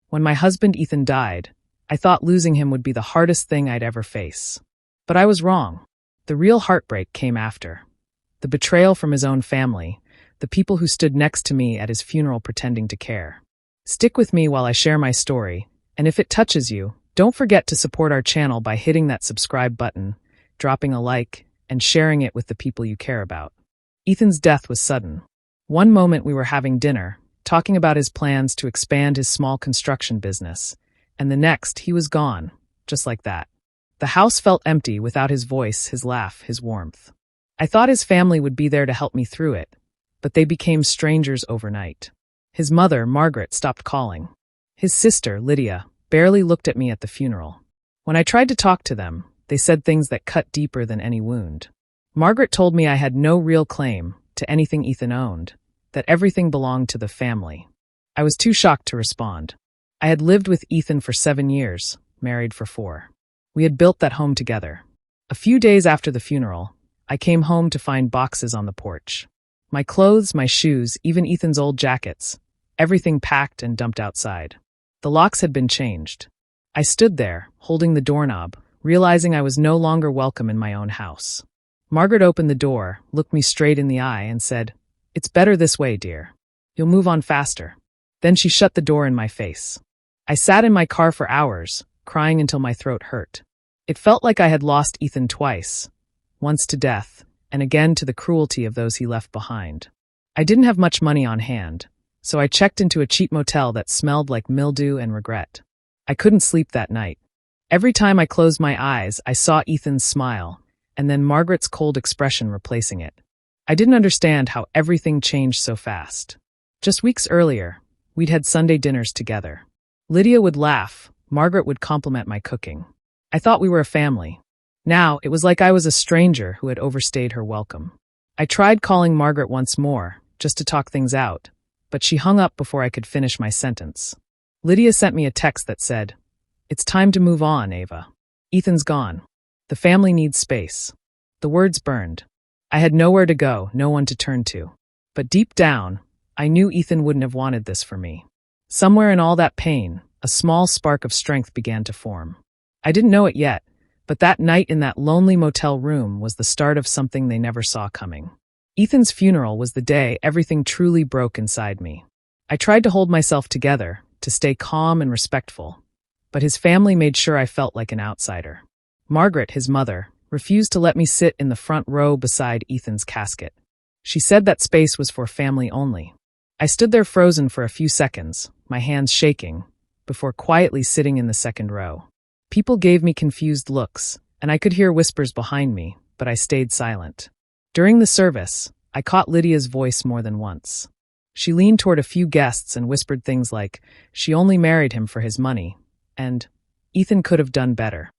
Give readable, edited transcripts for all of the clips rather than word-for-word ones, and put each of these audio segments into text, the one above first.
When my husband Ethan died, I thought losing him would be the hardest thing I'd ever face. But I was wrong. The real heartbreak came after. The betrayal from his own family, the people who stood next to me at his funeral pretending to care. Stick with me while I share my story, and if it touches you, don't forget to support our channel by hitting that subscribe button, dropping a like, and sharing it with the people you care about. Ethan's death was sudden. One moment we were having dinner, talking about his plans to expand his small construction business, and the next he was gone, just like that. The house felt empty without his voice, his laugh, his warmth. I thought his family would be there to help me through it, but they became strangers overnight. His mother, Margaret, stopped calling. His sister, Lydia, barely looked at me at the funeral. When I tried to talk to them, they said things that cut deeper than any wound. Margaret told me I had no real claim to anything Ethan owned, that everything belonged to the family. I was too shocked to respond. I had lived with Ethan for 7 years, married for 4. We had built that home together. A few days after the funeral, I came home to find boxes on the porch. My clothes, my shoes, even Ethan's old jackets, everything packed and dumped outside. The locks had been changed. I stood there, holding the doorknob, realizing I was no longer welcome in my own house. Margaret opened the door, looked me straight in the eye, and said, "It's better this way, dear. You'll move on faster." Then she shut the door in my face. I sat in my car for hours, crying until my throat hurt. It felt like I had lost Ethan twice, once to death, and again to the cruelty of those he left behind. I didn't have much money on hand, so I checked into a cheap motel that smelled like mildew and regret. I couldn't sleep that night. Every time I closed my eyes, I saw Ethan's smile, and then Margaret's cold expression replacing it. I didn't understand how everything changed so fast. Just weeks earlier, we'd had Sunday dinners together. Lydia would laugh, Margaret would compliment my cooking. I thought we were a family. Now, it was like I was a stranger who had overstayed her welcome. I tried calling Margaret once more, just to talk things out, but she hung up before I could finish my sentence. Lydia sent me a text that said, "It's time to move on, Ava. Ethan's gone. The family needs space." The words burned. I had nowhere to go, no one to turn to. But deep down, I knew Ethan wouldn't have wanted this for me. Somewhere in all that pain, a small spark of strength began to form. I didn't know it yet, but that night in that lonely motel room was the start of something they never saw coming. Ethan's funeral was the day everything truly broke inside me. I tried to hold myself together, to stay calm and respectful, but his family made sure I felt like an outsider. Margaret, his mother, refused to let me sit in the front row beside Ethan's casket. She said that space was for family only. I stood there frozen for a few seconds, my hands shaking, before quietly sitting in the second row. People gave me confused looks, and I could hear whispers behind me, but I stayed silent. During the service, I caught Lydia's voice more than once. She leaned toward a few guests and whispered things like, "She only married him for his money," and "Ethan could have done better."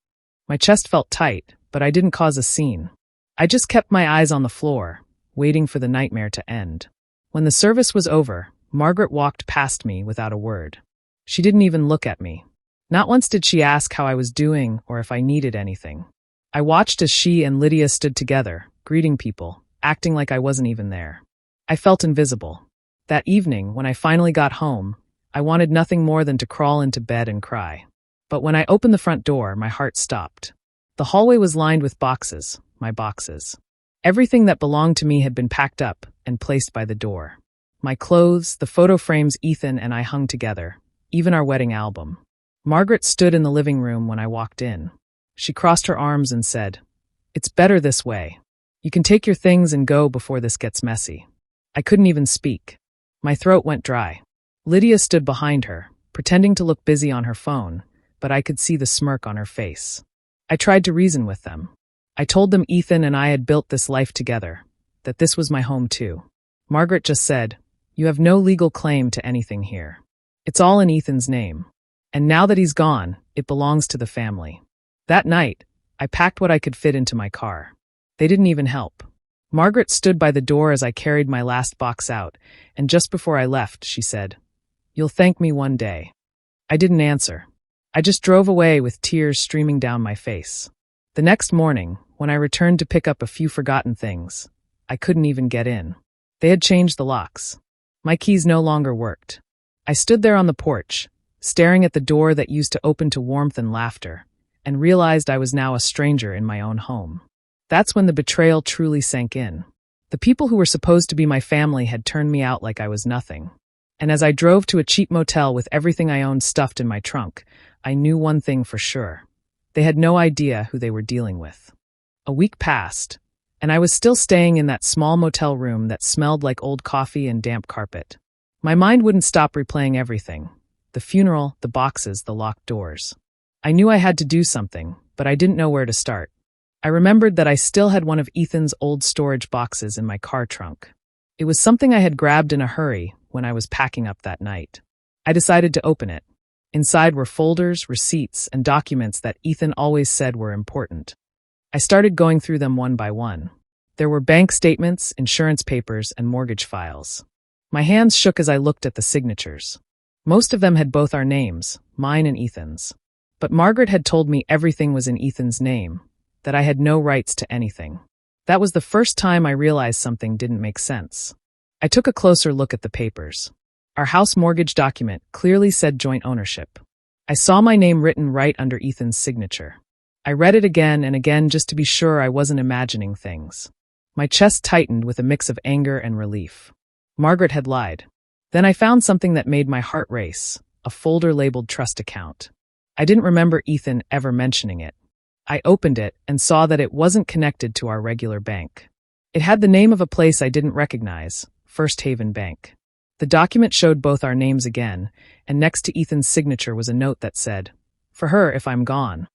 My chest felt tight, but I didn't cause a scene. I just kept my eyes on the floor, waiting for the nightmare to end. When the service was over, Margaret walked past me without a word. She didn't even look at me. Not once did she ask how I was doing or if I needed anything. I watched as she and Lydia stood together, greeting people, acting like I wasn't even there. I felt invisible. That evening, when I finally got home, I wanted nothing more than to crawl into bed and cry. But when I opened the front door, my heart stopped. The hallway was lined with boxes, my boxes. Everything that belonged to me had been packed up and placed by the door. My clothes, the photo frames Ethan and I hung together, even our wedding album. Margaret stood in the living room when I walked in. She crossed her arms and said, "It's better this way. You can take your things and go before this gets messy." I couldn't even speak. My throat went dry. Lydia stood behind her, pretending to look busy on her phone, but I could see the smirk on her face. I tried to reason with them. I told them Ethan and I had built this life together, that this was my home too. Margaret just said, "You have no legal claim to anything here. It's all in Ethan's name. And now that he's gone, it belongs to the family." That night, I packed what I could fit into my car. They didn't even help. Margaret stood by the door as I carried my last box out, and just before I left, she said, "You'll thank me one day." I didn't answer. I just drove away with tears streaming down my face. The next morning, when I returned to pick up a few forgotten things, I couldn't even get in. They had changed the locks. My keys no longer worked. I stood there on the porch, staring at the door that used to open to warmth and laughter, and realized I was now a stranger in my own home. That's when the betrayal truly sank in. The people who were supposed to be my family had turned me out like I was nothing. And as I drove to a cheap motel with everything I owned stuffed in my trunk, I knew one thing for sure. They had no idea who they were dealing with. A week passed, and I was still staying in that small motel room that smelled like old coffee and damp carpet. My mind wouldn't stop replaying everything. The funeral, the boxes, the locked doors. I knew I had to do something, but I didn't know where to start. I remembered that I still had one of Ethan's old storage boxes in my car trunk. It was something I had grabbed in a hurry when I was packing up that night. I decided to open it. Inside were folders, receipts, and documents that Ethan always said were important. I started going through them one by one. There were bank statements, insurance papers, and mortgage files. My hands shook as I looked at the signatures. Most of them had both our names, mine and Ethan's. But Margaret had told me everything was in Ethan's name, that I had no rights to anything. That was the first time I realized something didn't make sense. I took a closer look at the papers. Our house mortgage document clearly said joint ownership. I saw my name written right under Ethan's signature. I read it again and again just to be sure I wasn't imagining things. My chest tightened with a mix of anger and relief. Margaret had lied. Then I found something that made my heart race, a folder labeled trust account. I didn't remember Ethan ever mentioning it. I opened it and saw that it wasn't connected to our regular bank. It had the name of a place I didn't recognize, First Haven Bank. The document showed both our names again, and next to Ethan's signature was a note that said, "For her if I'm gone."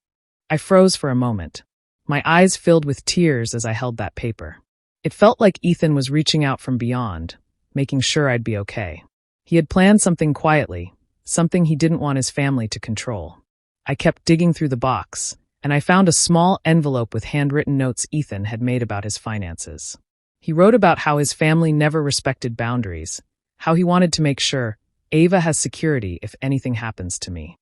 I froze for a moment. My eyes filled with tears as I held that paper. It felt like Ethan was reaching out from beyond, making sure I'd be okay. He had planned something quietly, something he didn't want his family to control. I kept digging through the box, and I found a small envelope with handwritten notes Ethan had made about his finances. He wrote about how his family never respected boundaries, how he wanted to make sure Ava has security if anything happens to me.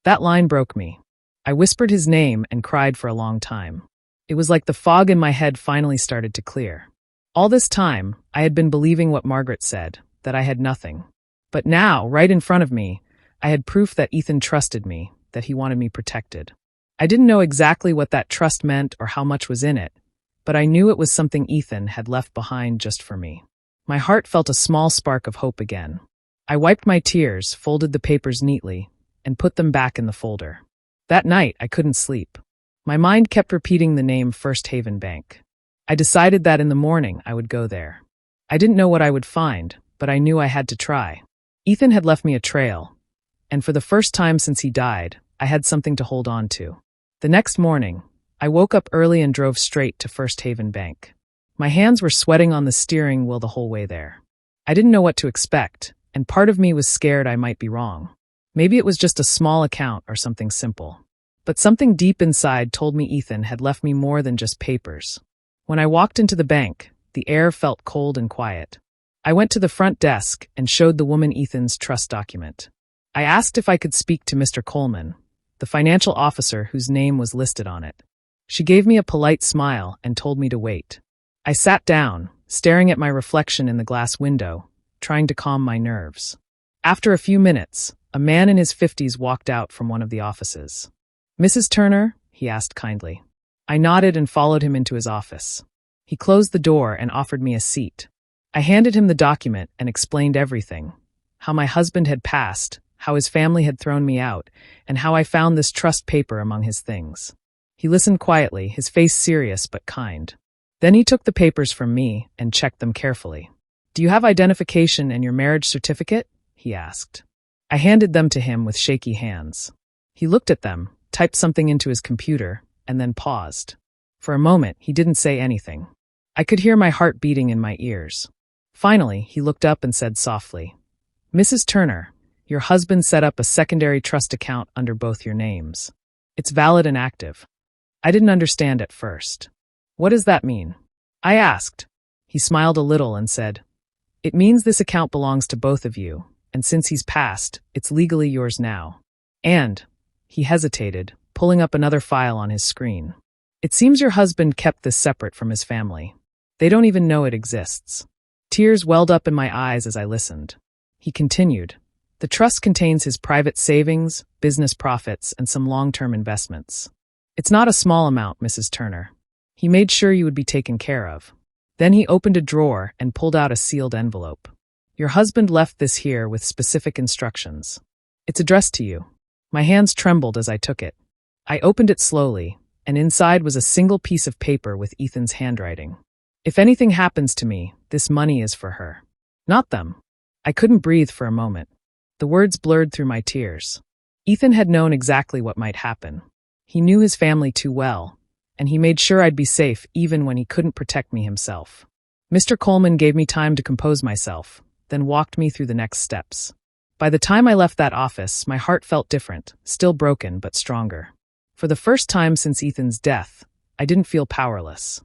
That line broke me. I whispered his name and cried for a long time. It was like the fog in my head finally started to clear. All this time, I had been believing what Margaret said, that I had nothing. But now, right in front of me, I had proof that Ethan trusted me, that he wanted me protected. I didn't know exactly what that trust meant or how much was in it, but I knew it was something Ethan had left behind just for me. My heart felt a small spark of hope again. I wiped my tears, folded the papers neatly, and put them back in the folder. That night, I couldn't sleep. My mind kept repeating the name First Haven Bank. I decided that in the morning I would go there. I didn't know what I would find, but I knew I had to try. Ethan had left me a trail, and for the first time since he died, I had something to hold on to. The next morning, I woke up early and drove straight to First Haven Bank. My hands were sweating on the steering wheel the whole way there. I didn't know what to expect, and part of me was scared I might be wrong. Maybe it was just a small account or something simple. But something deep inside told me Ethan had left me more than just papers. When I walked into the bank, the air felt cold and quiet. I went to the front desk and showed the woman Ethan's trust document. I asked if I could speak to Mr. Coleman, the financial officer whose name was listed on it. She gave me a polite smile and told me to wait. I sat down, staring at my reflection in the glass window, trying to calm my nerves. After a few minutes, a man in his 50s walked out from one of the offices. "Mrs. Turner?" he asked kindly. I nodded and followed him into his office. He closed the door and offered me a seat. I handed him the document and explained everything. How my husband had passed, how his family had thrown me out, and how I found this trust paper among his things. He listened quietly, his face serious but kind. Then he took the papers from me and checked them carefully. "Do you have identification and your marriage certificate?" he asked. I handed them to him with shaky hands. He looked at them, typed something into his computer, and then paused. For a moment, he didn't say anything. I could hear my heart beating in my ears. Finally, he looked up and said softly, "Mrs. Turner, your husband set up a secondary trust account under both your names. It's valid and active." I didn't understand at first. "What does that mean?" I asked. He smiled a little and said, "It means this account belongs to both of you, and since he's passed, it's legally yours now. And," he hesitated, pulling up another file on his screen, "it seems your husband kept this separate from his family. They don't even know it exists." Tears welled up in my eyes as I listened. He continued, "The The trust contains his private savings, business profits, and some long-term investments. It's not a small amount, Mrs. Turner. He made sure you would be taken care of. Then he opened a drawer and pulled out a sealed envelope. Your husband left this here with specific instructions. It's addressed to you. My hands trembled as I took it. I opened it slowly, and inside was a single piece of paper with Ethan's handwriting. If anything happens to me, this money is for her. Not them. I couldn't breathe for a moment. The words blurred through my tears. Ethan had known exactly what might happen. He knew his family too well, and he made sure I'd be safe even when he couldn't protect me himself. Mr. Coleman gave me time to compose myself, then walked me through the next steps. By the time I left that office, my heart felt different, still broken but stronger. For the first time since Ethan's death, I didn't feel powerless.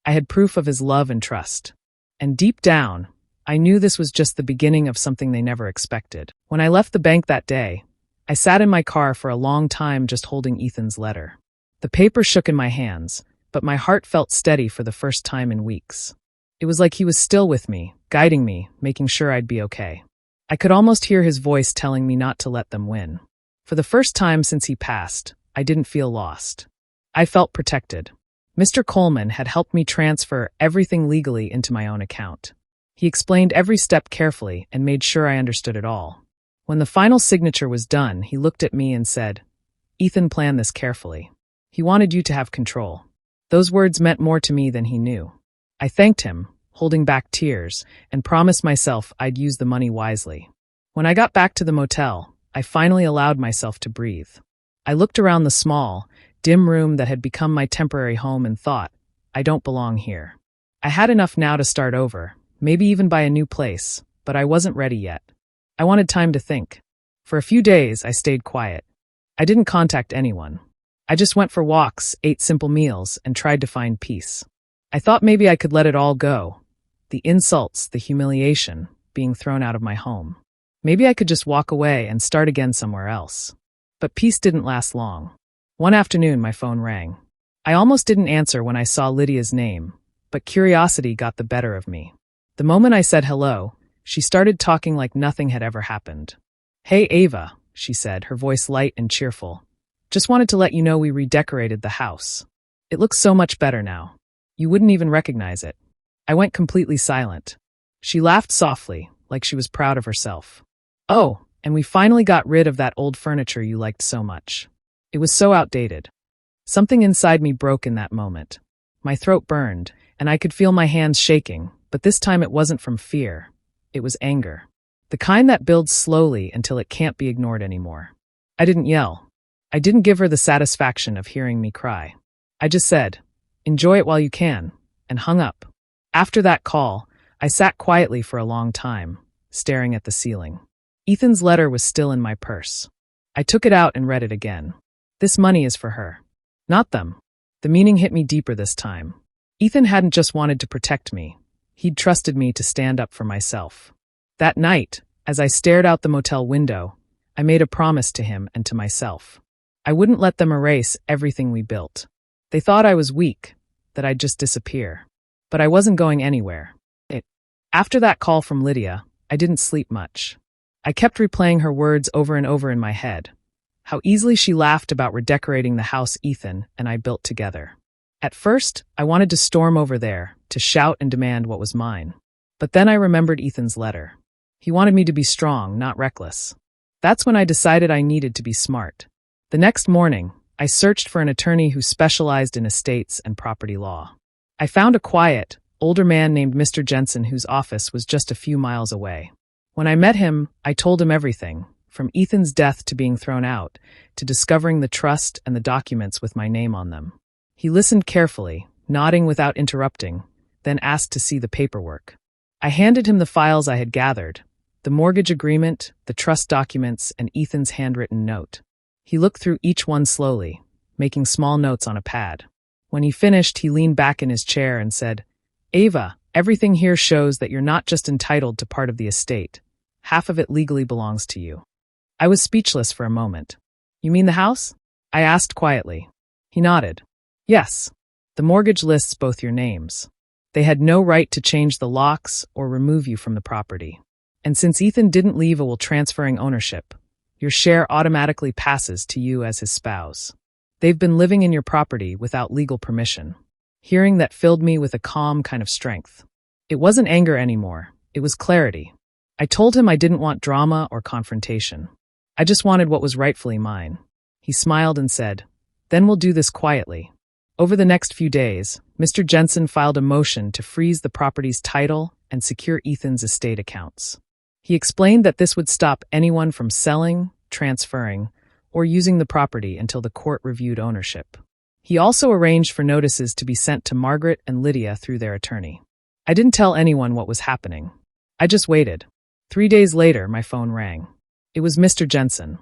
I had proof of his love and trust. And deep down, I knew this was just the beginning of something they never expected. When I left the bank that day, I sat in my car for a long time just holding Ethan's letter. The paper shook in my hands, but my heart felt steady for the first time in weeks. It was like he was still with me, guiding me, making sure I'd be okay. I could almost hear his voice telling me not to let them win. For the first time since he passed, I didn't feel lost. I felt protected. Mr. Coleman had helped me transfer everything legally into my own account. He explained every step carefully and made sure I understood it all. When the final signature was done, he looked at me and said, "Ethan planned this carefully. He wanted you to have control." Those words meant more to me than he knew. I thanked him, holding back tears, and promised myself I'd use the money wisely. When I got back to the motel, I finally allowed myself to breathe. I looked around the small, dim room that had become my temporary home and thought, I don't belong here. I had enough now to start over, maybe even buy a new place, but I wasn't ready yet. I wanted time to think. For a few days, I stayed quiet. I didn't contact anyone. I just went for walks, ate simple meals, and tried to find peace. I thought maybe I could let it all go. The insults, the humiliation, being thrown out of my home. Maybe I could just walk away and start again somewhere else. But peace didn't last long. One afternoon, my phone rang. I almost didn't answer when I saw Lydia's name, but curiosity got the better of me. The moment I said hello, she started talking like nothing had ever happened. "Hey, Ava," she said, her voice light and cheerful. "Just wanted to let you know we redecorated the house. It looks so much better now. You wouldn't even recognize it." I went completely silent. She laughed softly, like she was proud of herself. "Oh, and we finally got rid of that old furniture you liked so much. It was so outdated." Something inside me broke in that moment. My throat burned, and I could feel my hands shaking, but this time it wasn't from fear. It was anger. The kind that builds slowly until it can't be ignored anymore. I didn't yell. I didn't give her the satisfaction of hearing me cry. I just said, "Enjoy it while you can," and hung up. After that call, I sat quietly for a long time, staring at the ceiling. Ethan's letter was still in my purse. I took it out and read it again. This money is for her. Not them. The meaning hit me deeper this time. Ethan hadn't just wanted to protect me. He'd trusted me to stand up for myself. That night, as I stared out the motel window, I made a promise to him and to myself. I wouldn't let them erase everything we built. They thought I was weak, that I'd just disappear. But I wasn't going anywhere. After that call from Lydia, I didn't sleep much. I kept replaying her words over and over in my head. How easily she laughed about redecorating the house Ethan and I built together. At first, I wanted to storm over there, to shout and demand what was mine. But then I remembered Ethan's letter. He wanted me to be strong, not reckless. That's when I decided I needed to be smart. The next morning, I searched for an attorney who specialized in estates and property law. I found a quiet, older man named Mr. Jensen whose office was just a few miles away. When I met him, I told him everything, from Ethan's death to being thrown out, to discovering the trust and the documents with my name on them. He listened carefully, nodding without interrupting, then asked to see the paperwork. I handed him the files I had gathered, the mortgage agreement, the trust documents, and Ethan's handwritten note. He looked through each one slowly, making small notes on a pad. When he finished, he leaned back in his chair and said, "Ava, everything here shows that you're not just entitled to part of the estate. Half of it legally belongs to you." I was speechless for a moment. "You mean the house?" I asked quietly. He nodded. "Yes. The mortgage lists both your names. They had no right to change the locks or remove you from the property. And since Ethan didn't leave a will transferring ownership, your share automatically passes to you as his spouse. They've been living in your property without legal permission. Hearing that filled me with a calm kind of strength. It wasn't anger anymore, it was clarity. I told him I didn't want drama or confrontation. I just wanted what was rightfully mine. He smiled and said, "Then we'll do this quietly." Over the next few days, Mr. Jensen filed a motion to freeze the property's title and secure Ethan's estate accounts. He explained that this would stop anyone from selling, transferring, or using the property until the court reviewed ownership. He also arranged for notices to be sent to Margaret and Lydia through their attorney. I didn't tell anyone what was happening. I just waited. 3 days later, my phone rang. It was Mr. Jensen.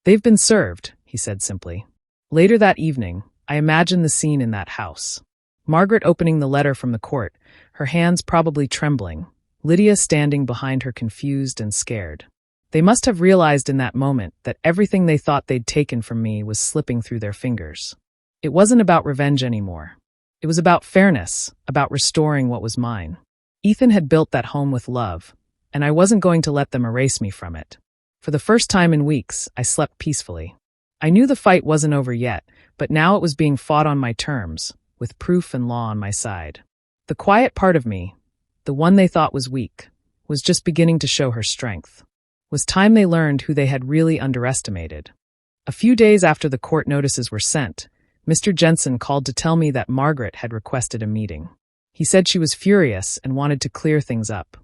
"They've been served," he said simply. Later that evening, I imagined the scene in that house. Margaret opening the letter from the court, her hands probably trembling, Lydia standing behind her confused and scared. They must have realized in that moment that everything they thought they'd taken from me was slipping through their fingers. It wasn't about revenge anymore. It was about fairness, about restoring what was mine. Ethan had built that home with love, and I wasn't going to let them erase me from it. For the first time in weeks, I slept peacefully. I knew the fight wasn't over yet, but now it was being fought on my terms, with proof and law on my side. The quiet part of me, the one they thought was weak, was just beginning to show her strength. It was time they learned who they had really underestimated. A few days after the court notices were sent, Mr. Jensen called to tell me that Margaret had requested a meeting. He said she was furious and wanted to clear things up.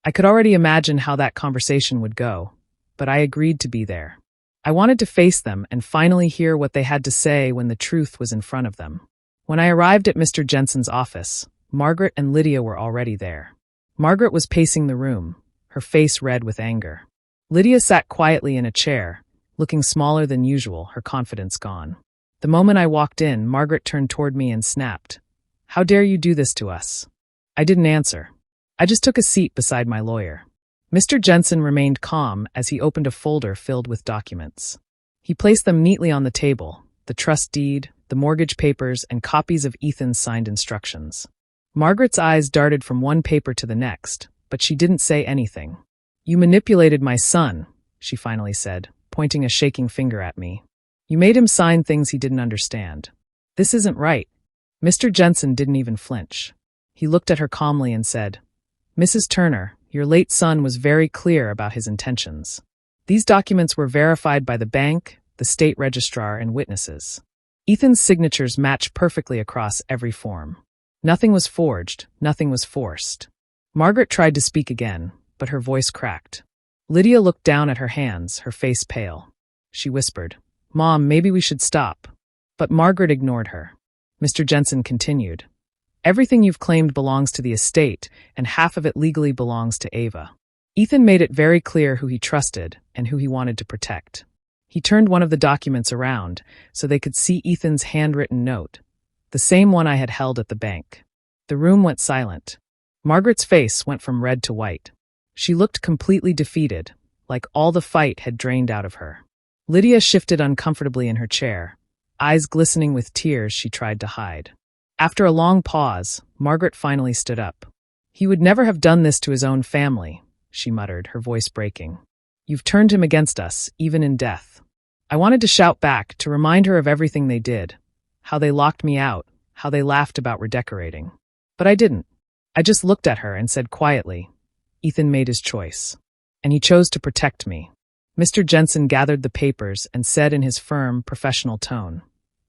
I could already imagine how that conversation would go, but I agreed to be there. I wanted to face them and finally hear what they had to say when the truth was in front of them. When I arrived at Mr. Jensen's office, Margaret and Lydia were already there. Margaret was pacing the room, her face red with anger. Lydia sat quietly in a chair, looking smaller than usual, her confidence gone. The moment I walked in, Margaret turned toward me and snapped, "How dare you do this to us?" I didn't answer. I just took a seat beside my lawyer. Mr. Jensen remained calm as he opened a folder filled with documents. He placed them neatly on the table, the trust deed, the mortgage papers, and copies of Ethan's signed instructions. Margaret's eyes darted from one paper to the next, but she didn't say anything. "You manipulated my son," she finally said, pointing a shaking finger at me. "You made him sign things he didn't understand. This isn't right." Mr. Jensen didn't even flinch. He looked at her calmly and said, "Mrs. Turner, your late son was very clear about his intentions. These documents were verified by the bank, the state registrar, and witnesses. Ethan's signatures match perfectly across every form. Nothing was forged, nothing was forced." Margaret tried to speak again, but her voice cracked. Lydia looked down at her hands, her face pale. She whispered, "Mom, maybe we should stop." But Margaret ignored her. Mr. Jensen continued, "Everything you've claimed belongs to the estate, and half of it legally belongs to Ava. Ethan made it very clear who he trusted and who he wanted to protect. He turned one of the documents around so they could see Ethan's handwritten note, the same one I had held at the bank." The room went silent. Margaret's face went from red to white. She looked completely defeated, like all the fight had drained out of her. Lydia shifted uncomfortably in her chair, eyes glistening with tears she tried to hide. After a long pause, Margaret finally stood up. "He would never have done this to his own family," she muttered, her voice breaking. "You've turned him against us, even in death." I wanted to shout back, to remind her of everything they did, how they locked me out, how they laughed about redecorating. But I didn't. I just looked at her and said quietly, "Ethan made his choice, and he chose to protect me." Mr. Jensen gathered the papers and said in his firm, professional tone,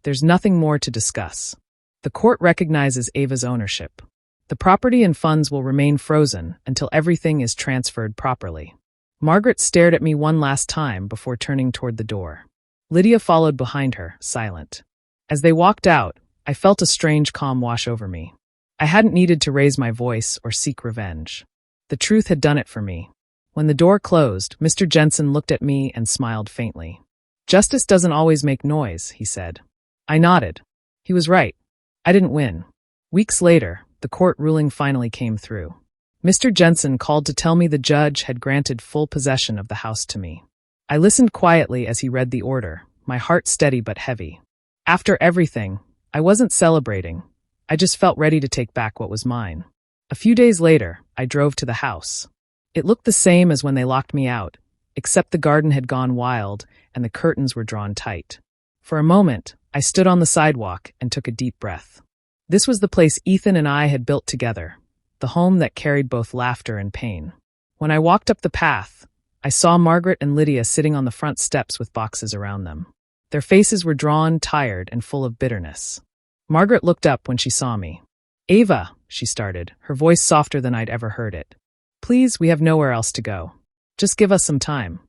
"There's nothing more to discuss. The court recognizes Ava's ownership. The property and funds will remain frozen until everything is transferred properly." Margaret stared at me one last time before turning toward the door. Lydia followed behind her, silent. As they walked out, I felt a strange calm wash over me. I hadn't needed to raise my voice or seek revenge. The truth had done it for me. When the door closed, Mr. Jensen looked at me and smiled faintly. "Justice doesn't always make noise," he said. I nodded. He was right. I didn't win. Weeks later, the court ruling finally came through. Mr. Jensen called to tell me the judge had granted full possession of the house to me. I listened quietly as he read the order, my heart steady but heavy. After everything, I wasn't celebrating. I just felt ready to take back what was mine. A few days later, I drove to the house. It looked the same as when they locked me out, except the garden had gone wild and the curtains were drawn tight. For a moment, I stood on the sidewalk and took a deep breath. This was the place Ethan and I had built together, the home that carried both laughter and pain. When I walked up the path, I saw Margaret and Lydia sitting on the front steps with boxes around them. Their faces were drawn, tired, and full of bitterness. Margaret looked up when she saw me. "Ava," she started, her voice softer than I'd ever heard it. "Please, we have nowhere else to go. Just give us some time."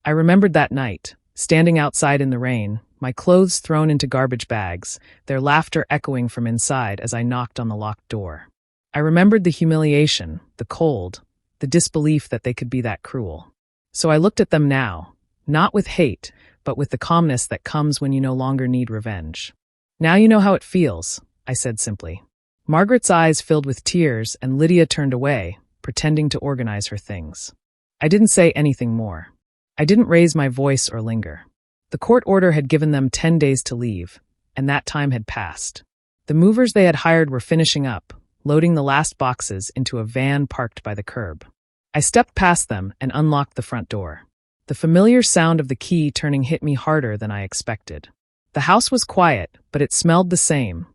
I remembered that night, standing outside in the rain, my clothes thrown into garbage bags, their laughter echoing from inside as I knocked on the locked door. I remembered the humiliation, the cold, the disbelief that they could be that cruel. So I looked at them now, not with hate, but with the calmness that comes when you no longer need revenge. "Now you know how it feels," I said simply. Margaret's eyes filled with tears and Lydia turned away, pretending to organize her things. I didn't say anything more. I didn't raise my voice or linger. The court order had given them 10 days to leave, and that time had passed. The movers they had hired were finishing up, loading the last boxes into a van parked by the curb. I stepped past them and unlocked the front door. The familiar sound of the key turning hit me harder than I expected. The house was quiet, but it smelled the same,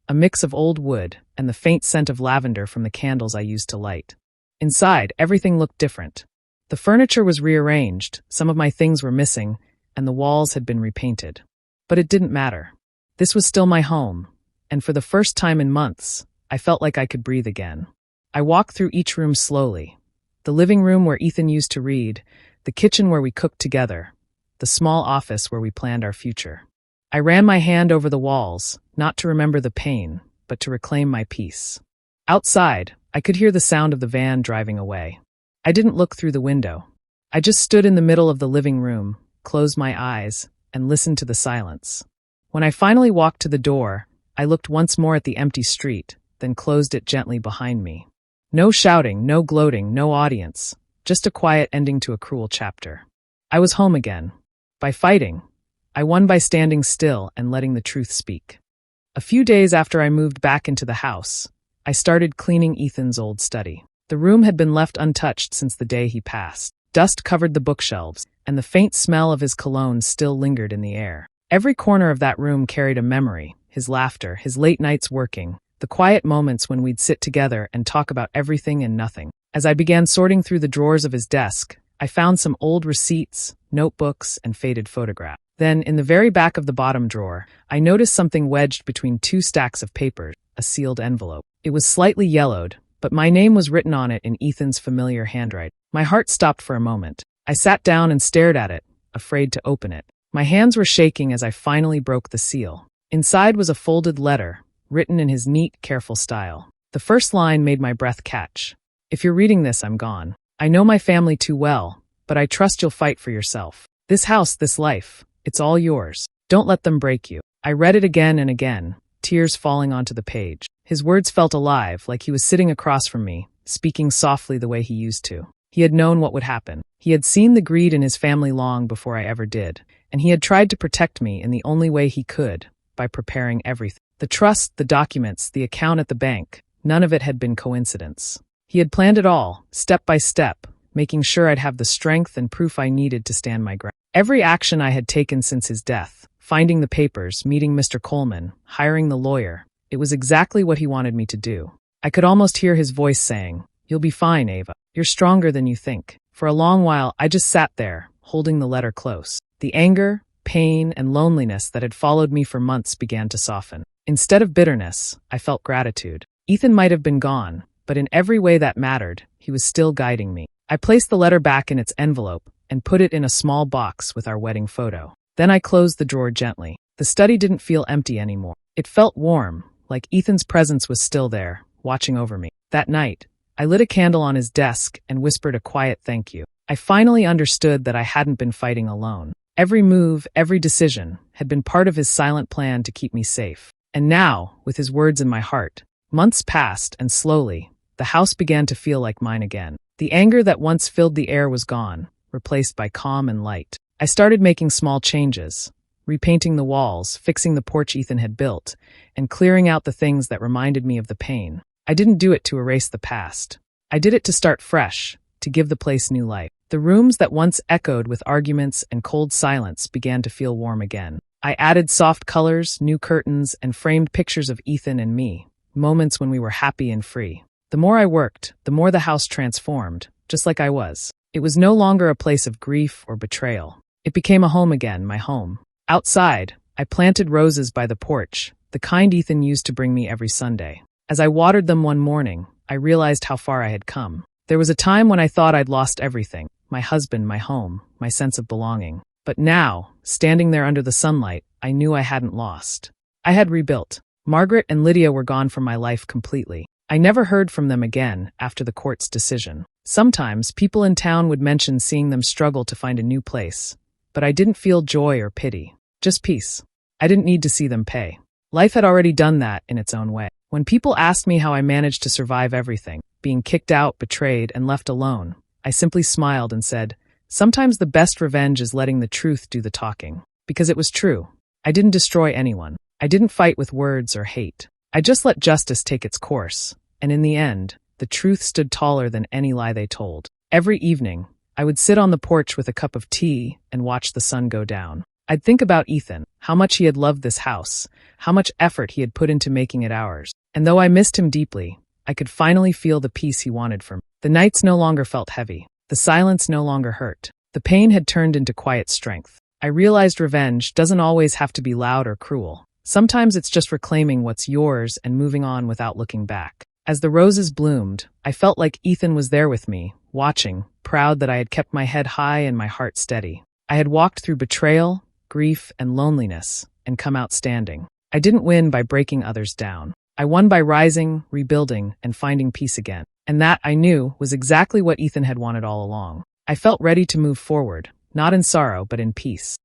a mix of old wood and the faint scent of lavender from the candles I used to light. Inside, everything looked different. The furniture was rearranged, some of my things were missing, and the walls had been repainted. But it didn't matter. This was still my home, and for the first time in months, I felt like I could breathe again. I walked through each room slowly. The living room where Ethan used to read, the kitchen where we cooked together, the small office where we planned our future. I ran my hand over the walls, not to remember the pain, but to reclaim my peace. Outside, I could hear the sound of the van driving away. I didn't look through the window. I just stood in the middle of the living room, closed my eyes, and listened to the silence. When I finally walked to the door, I looked once more at the empty street, then closed it gently behind me. No shouting, no gloating, no audience, just a quiet ending to a cruel chapter. I was home again. By fighting, I won by standing still and letting the truth speak. A few days after I moved back into the house, I started cleaning Ethan's old study. The room had been left untouched since the day he passed. Dust covered the bookshelves, and the faint smell of his cologne still lingered in the air. Every corner of that room carried a memory, his laughter, his late nights working, the quiet moments when we'd sit together and talk about everything and nothing. As I began sorting through the drawers of his desk, I found some old receipts, notebooks, and faded photographs. Then, in the very back of the bottom drawer, I noticed something wedged between 2 stacks of papers, a sealed envelope. It was slightly yellowed, but my name was written on it in Ethan's familiar handwriting. My heart stopped for a moment. I sat down and stared at it, afraid to open it. My hands were shaking as I finally broke the seal. Inside was a folded letter, written in his neat, careful style. The first line made my breath catch. "If you're reading this, I'm gone. I know my family too well, but I trust you'll fight for yourself. This house, this life, it's all yours. Don't let them break you." I read it again and again, tears falling onto the page. His words felt alive, like he was sitting across from me, speaking softly the way he used to. He had known what would happen. He had seen the greed in his family long before I ever did, and he had tried to protect me in the only way he could, by preparing everything. The trust, the documents, the account at the bank, none of it had been coincidence. He had planned it all, step by step, making sure I'd have the strength and proof I needed to stand my ground. Every action I had taken since his death, finding the papers, meeting Mr. Coleman, hiring the lawyer, it was exactly what he wanted me to do. I could almost hear his voice saying, "You'll be fine, Ava. You're stronger than you think." For a long while, I just sat there, holding the letter close. The anger, pain, and loneliness that had followed me for months began to soften. Instead of bitterness, I felt gratitude. Ethan might have been gone, but in every way that mattered, he was still guiding me. I placed the letter back in its envelope and put it in a small box with our wedding photo. Then I closed the drawer gently. The study didn't feel empty anymore. It felt warm, like Ethan's presence was still there, watching over me. That night, I lit a candle on his desk and whispered a quiet thank you. I finally understood that I hadn't been fighting alone. Every move, every decision, had been part of his silent plan to keep me safe. And now, with his words in my heart, months passed and slowly, the house began to feel like mine again. The anger that once filled the air was gone, replaced by calm and light. I started making small changes, repainting the walls, fixing the porch Ethan had built, and clearing out the things that reminded me of the pain. I didn't do it to erase the past. I did it to start fresh, to give the place new life. The rooms that once echoed with arguments and cold silence began to feel warm again. I added soft colors, new curtains, and framed pictures of Ethan and me, moments when we were happy and free. The more I worked, the more the house transformed, just like I was. It was no longer a place of grief or betrayal. It became a home again, my home. Outside, I planted roses by the porch, the kind Ethan used to bring me every Sunday. As I watered them one morning, I realized how far I had come. There was a time when I thought I'd lost everything, my husband, my home, my sense of belonging. But now, standing there under the sunlight, I knew I hadn't lost. I had rebuilt. Margaret and Lydia were gone from my life completely. I never heard from them again after the court's decision. Sometimes people in town would mention seeing them struggle to find a new place, but I didn't feel joy or pity, just peace. I didn't need to see them pay. Life had already done that in its own way. When people asked me how I managed to survive everything, being kicked out, betrayed, and left alone, I simply smiled and said, sometimes the best revenge is letting the truth do the talking. Because it was true. I didn't destroy anyone. I didn't fight with words or hate. I just let justice take its course, and in the end, the truth stood taller than any lie they told. Every evening, I would sit on the porch with a cup of tea and watch the sun go down. I'd think about Ethan, how much he had loved this house, how much effort he had put into making it ours. And though I missed him deeply, I could finally feel the peace he wanted from me. The nights no longer felt heavy. The silence no longer hurt. The pain had turned into quiet strength. I realized revenge doesn't always have to be loud or cruel. Sometimes it's just reclaiming what's yours and moving on without looking back. As the roses bloomed, I felt like Ethan was there with me, watching, proud that I had kept my head high and my heart steady. I had walked through betrayal, grief, and loneliness, and come out standing. I didn't win by breaking others down. I won by rising, rebuilding, and finding peace again. And that, I knew, was exactly what Ethan had wanted all along. I felt ready to move forward, not in sorrow, but in peace.